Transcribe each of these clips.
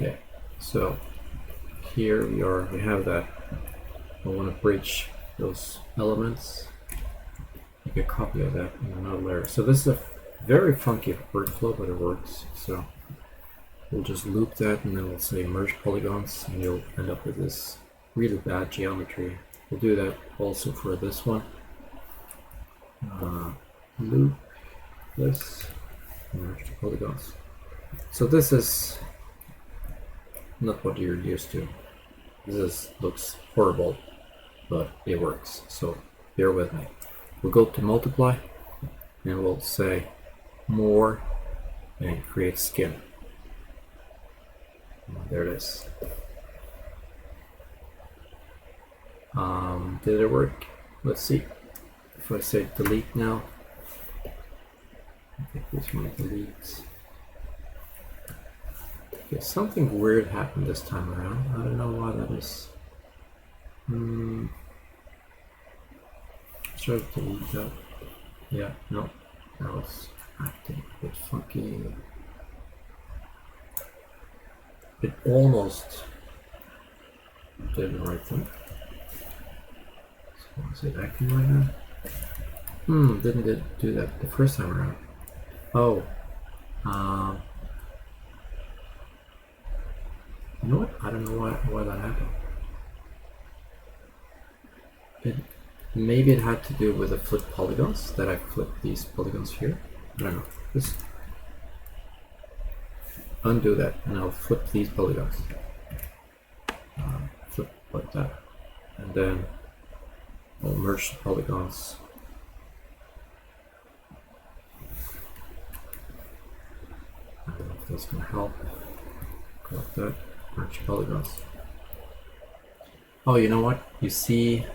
Okay, so here we have that. I want to bridge those elements, make a copy of that in another layer. So this is a very funky workflow, but it works. So we'll just loop that and then we'll say merge polygons, and you'll end up with this really bad geometry. We'll do that also for this one. Loop this, merge the polygons. So this is not what you're used to. Looks horrible, but it works. So bear with me. We'll go to multiply and we'll say more and create skin. There it is. Did it work? Let's see. If I say delete now, I think this one deletes. Okay, something weird happened this time around. I don't know why that is. Try to delete that. Yeah, no, that was acting a bit funky. It almost did the right thing. So is it acting right now? Didn't it do that the first time around? Oh, you know what? I don't know why that happened. Maybe it had to do with the flip polygons, that I flipped these polygons here. I don't know. Just undo that and I'll flip these polygons. Flip like that. And then I'll merge the polygons. I don't know if that's going to help. Go like that. Merge polygons. Oh, you know what? You see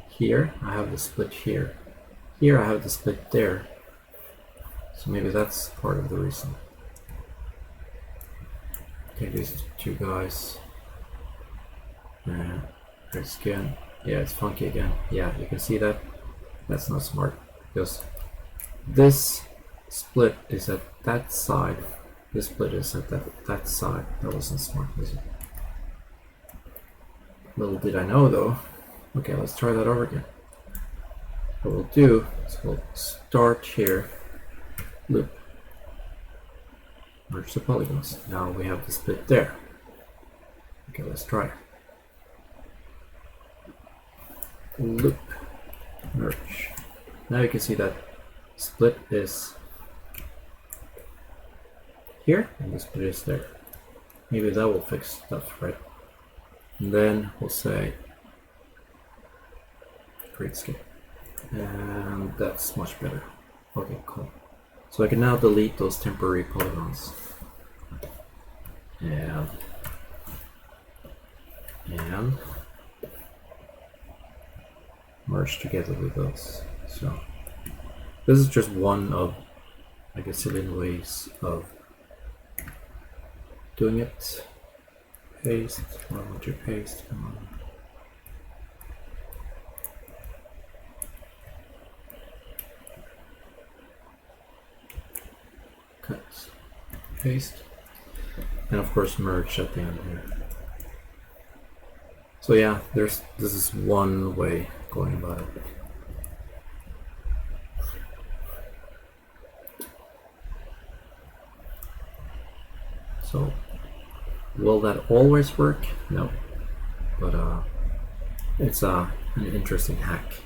here, I have the split here. Here I have the split there. So maybe that's part of the reason. Okay, these two guys. Their skin. Yeah, it's funky again. Yeah, you can see that. That's not smart. Because this split is at that side. This split is at that side. That wasn't smart, was it? Little did I know though. Okay, let's try that over again. What we'll do is we'll start here, loop, merge the polygons. Now we have the split there. Okay, let's try. Loop, merge. Now you can see that split is here and the split is there. Maybe that will fix stuff, right? And then we'll say create skin, and that's much better. Okay, cool. So I can now delete those temporary polygons and merge together with those. So this is just one of, I guess, a million ways of doing it. Paste, why don't you paste? Come on. Cut, paste, and of course merge at the end here. So yeah, this is one way of going about it. So will that always work? No, but it's an interesting hack.